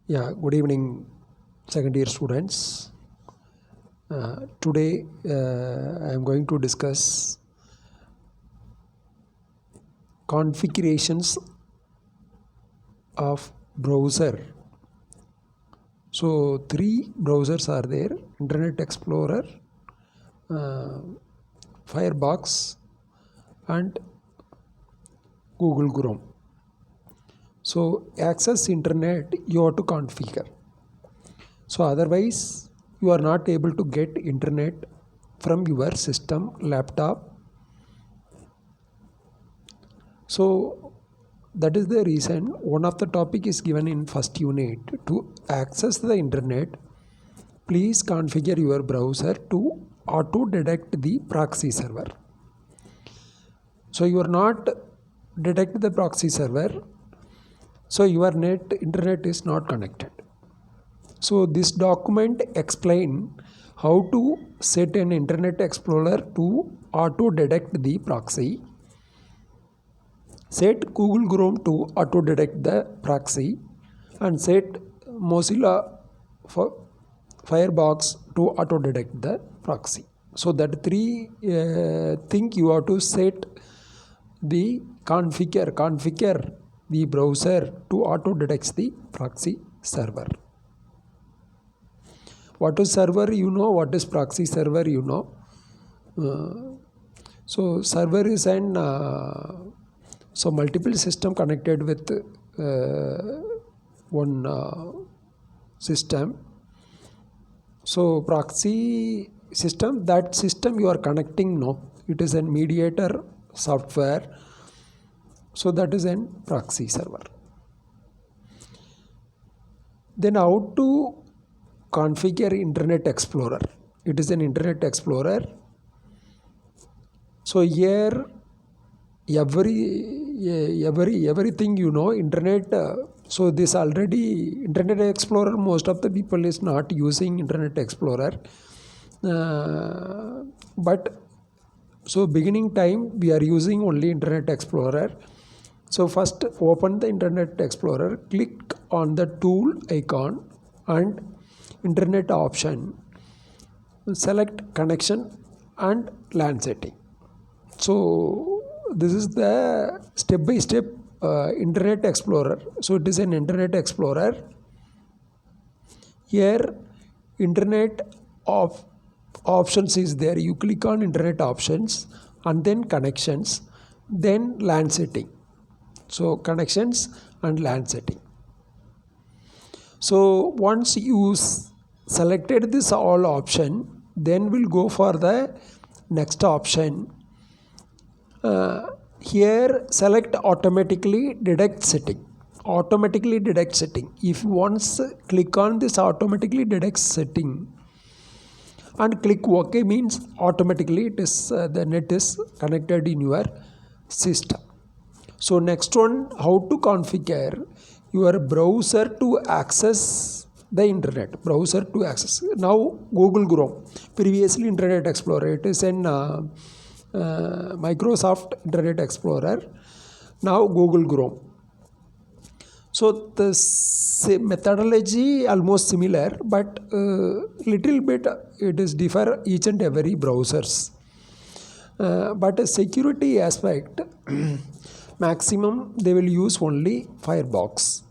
Yeah, good evening, second year students. Today I am going to discuss configurations of browser. So, three browsers are there: Internet Explorer, uh, Firefox, and Google Chrome. So, access internet you have to configure. So, otherwise you are not able to get internet from your system, laptop. So that is the reason one of the topic is given in first unit. To access the internet, please configure your browser to auto detect the proxy server. So you are not detect the proxy server, so your internet is not connected. So this document explain how to set an Internet Explorer to auto detect the proxy. Set Google Chrome to auto detect the proxy and set Mozilla Firefox to auto detect the proxy. So that three thing you have to set the configure the browser to auto detects the proxy server. What is server you know, what is proxy server you know. So server is an so multiple system connected with one system. So proxy system, that system you are connecting, no, it is a mediator software. So that is an proxy server. Then how to configure Internet Explorer? It is an Internet Explorer. So here everything you know internet. So this already Internet Explorer, most of the people is not using Internet Explorer, but so beginning time we are using only Internet Explorer. So first open the Internet Explorer, click on the tool icon and internet option, select connection and LAN setting. So this is the step-by-step Internet Explorer. So it is an Internet Explorer. Here Internet of options is there. You click on Internet options and then connections, then LAN setting. So connections and LAN setting. So once you selected this all option, then we'll go for the next option. Here select automatically detect setting. Automatically detect setting. If you once click on this automatically detect setting and click OK, means automatically it is the net is connected in your system. So next one, how to configure your browser to access the internet. Browser to access. Now Google Chrome. Previously Internet Explorer. It is an Microsoft Internet Explorer. Now Google Chrome. So the methodology almost similar, but little bit it is differ each and every browsers. But a security aspect, maximum they will use only Firefox.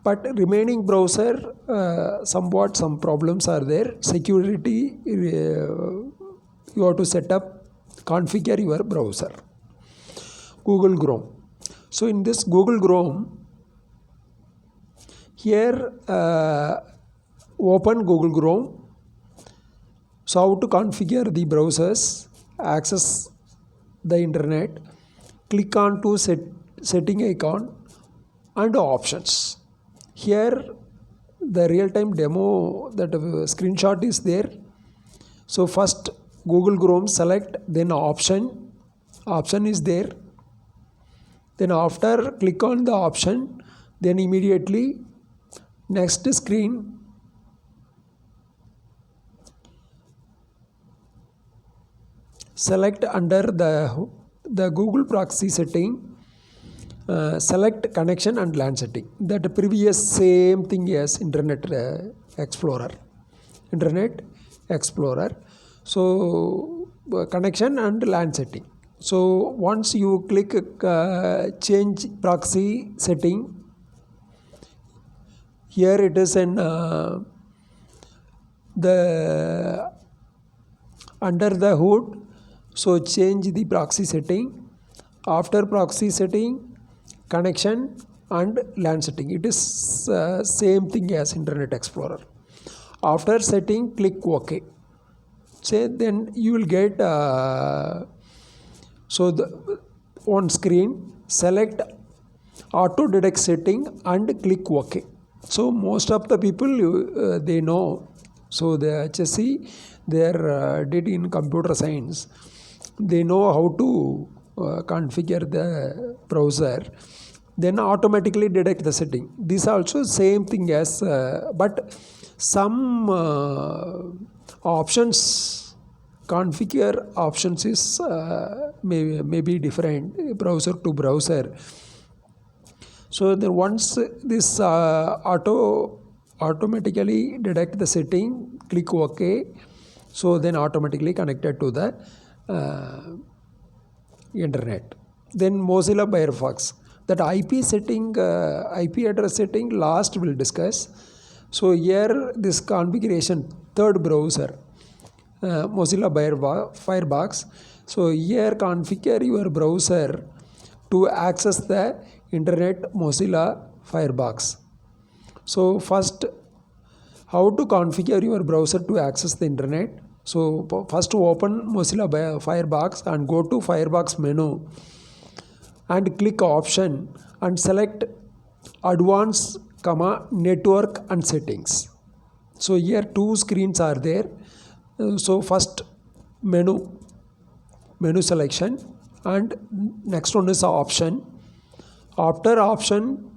But remaining browser, somewhat some problems are there. Security, you have to set up, configure your browser. Google Chrome. So in this Google Chrome, here open Google Chrome. So how to configure the browsers, access the internet, click on to setting icon and options. Here the real-time demo, that screenshot is there. So first Google Chrome select, then option is there. Then after click on the option, then immediately next screen, select under the Google proxy setting select connection and LAN setting. That previous same thing as Internet Explorer. Internet Explorer. So connection and LAN setting. So once you click change proxy setting, here it is in the under the hood. So change the proxy setting. After proxy setting, connection and LAN setting. It is same thing as Internet Explorer. After setting, click OK. Say then you will get so the on screen select auto detect setting and click OK. So most of the people they know. So the HSC they did in computer science. They know how to configure the browser, then automatically detect the setting. This also same thing as but some options configure options is may be different browser to browser. So then once this automatically detect the setting, click OK. So then automatically connected to the internet. Then Mozilla Firefox, that IP setting, IP address setting last we'll discuss. So here this configuration, third browser, Mozilla Firefox. So here configure your browser to access the internet Mozilla Firefox. So first, how to configure your browser to access the internet. So first open Mozilla Firefox and go to Firefox menu and click option and select advanced, network and settings. So here two screens are there. So first menu selection and next one is option. After option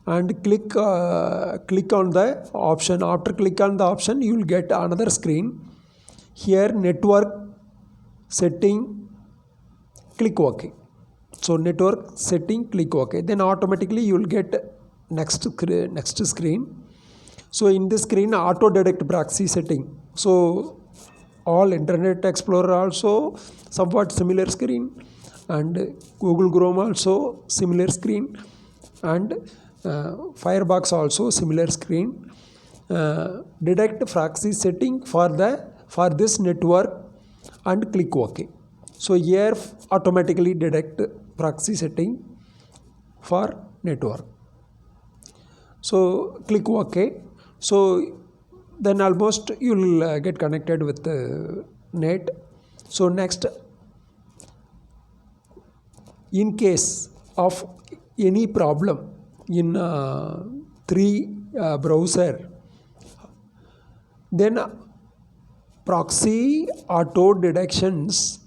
and click on the option. After click on the option, you will get another screen. Here network setting, click OK. So network setting, click OK. Then automatically you will get next screen. So in this screen, auto detect proxy setting. So all Internet Explorer also somewhat similar screen, and Google Chrome also similar screen, and Firefox also similar screen. Detect proxy setting for this network and click OK. So here automatically detect proxy setting for network. So click OK. So then almost you will get connected with the net. So next, in case of any problem in three browser, then proxy auto detections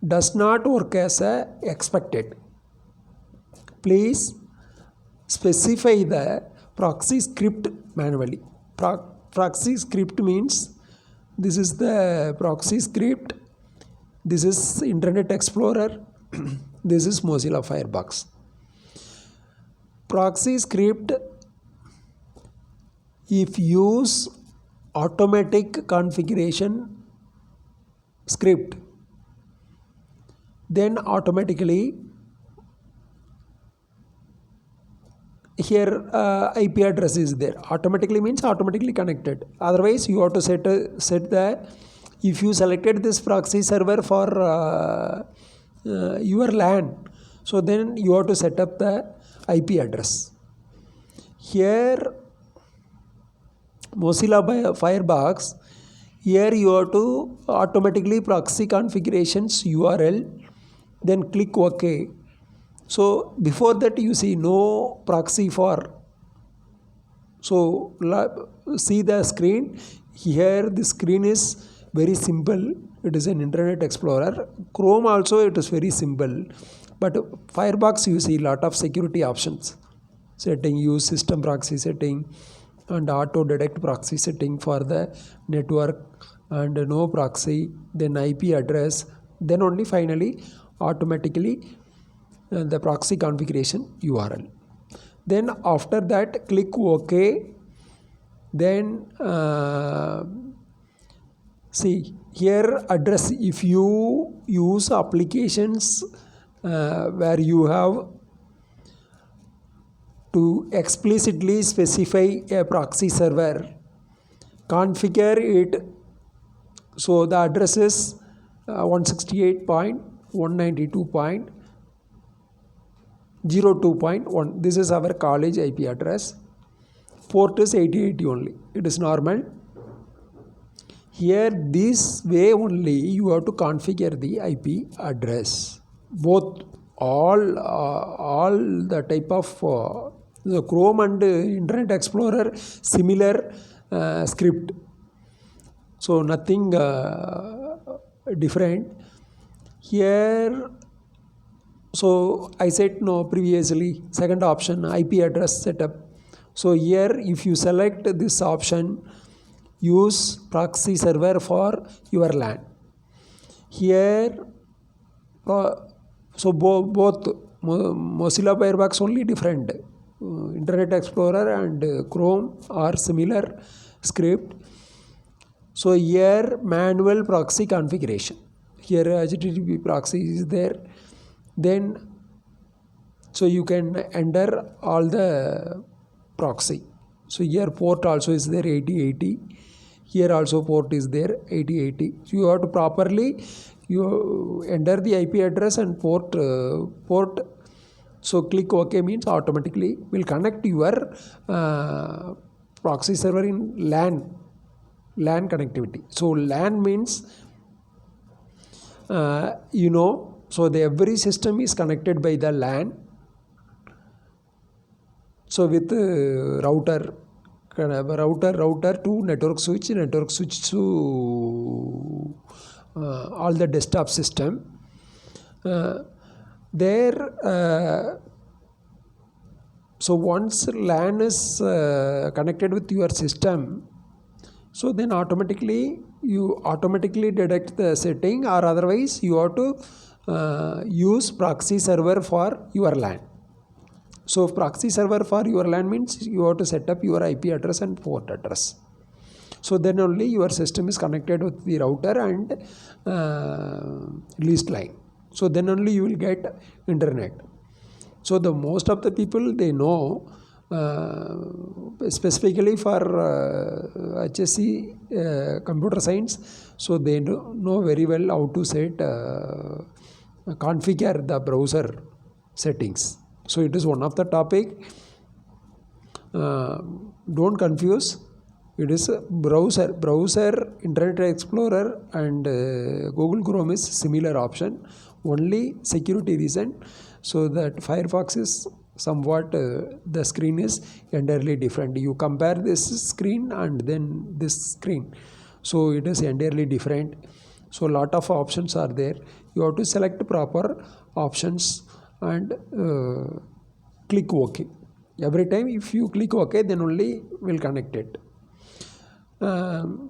does not work as expected. Please specify the proxy script manually. Proxy script means this is the proxy script, this is Internet Explorer, this is Mozilla Firefox. Proxy script, if use automatic configuration script, then automatically here IP address is there. Automatically means automatically connected. Otherwise you have to set the, if you selected this proxy server for your LAN, so then you have to set up the IP address. Here Mozilla Firefox, here you have to automatically proxy configurations URL, then click OK. So before that you see no proxy for. So see the screen. Here the screen is very simple. It is an Internet Explorer. Chrome also it is very simple. But Firefox you see lot of security options. Setting, use system proxy setting and auto detect proxy setting for the network and no proxy, then IP address, then only finally automatically the proxy configuration URL. Then after that click OK. Then see here address, if you use applications where you have to explicitly specify a proxy server, configure it. So the address is 168.192.02.1. This is our college IP address. Port is 8080 only. It is normal. Here this way only you have to configure the IP address. Both all the type of the Chrome and Internet Explorer similar script. So nothing different here. So I said no previously, second option IP address setup. So here if you select this option, use proxy server for your LAN. Here so both Mozilla Firefox only different. Internet Explorer and Chrome are similar script. So here manual proxy configuration. Here HTTP proxy is there. Then so you can enter all the proxy. So here port also is there 8080. Here also port is there 8080. So you have to properly you enter the IP address and port. So click OK means automatically will connect your proxy server in LAN connectivity. So LAN means so every system is connected by the LAN. So with router to network switch to all the desktop system. So once LAN is connected with your system, so then automatically you detect the setting, or otherwise you have to use proxy server for your LAN. So proxy server for your LAN means you have to set up your IP address and port address. So then only your system is connected with the router and leased line. So then only you will get internet. So the most of the people they know, specifically for HSC computer science, so they know very well how to set configure the browser settings. So it is one of the topic. Don't confuse. It is browser, Internet Explorer and Google Chrome is similar option. Only security reason. So that Firefox is somewhat the screen is entirely different. You compare this screen and then this screen. So it is entirely different. So lot of options are there. You have to select proper options and click OK. Every time if you click OK, then only will connect it. And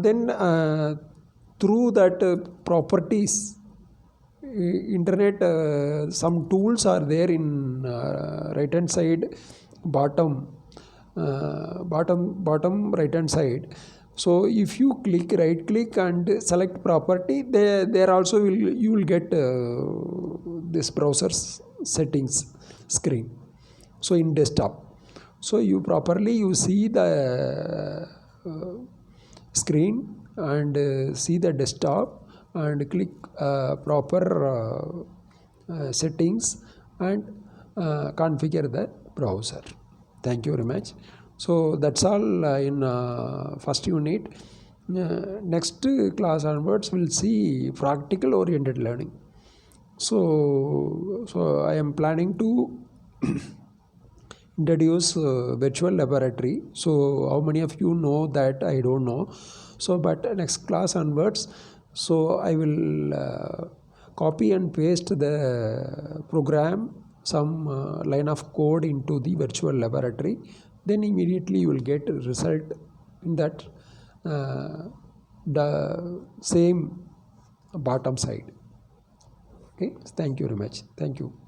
then through that properties, internet, some tools are there in right hand side, bottom right hand side. So if you right click and select property, there also you will get this browser settings screen. So in desktop, so you see the screen and see the desktop and click proper settings and configure the browser. Thank you very much. So that's all in first unit. Next class onwards we'll see practical oriented learning. So I am planning to introduce virtual laboratory. So how many of you know that? I don't know. So but next class onwards, so I will copy and paste the program, some line of code into the virtual laboratory. Then immediately you will get a result in that the same bottom side. Okay, thank you very much. Thank you.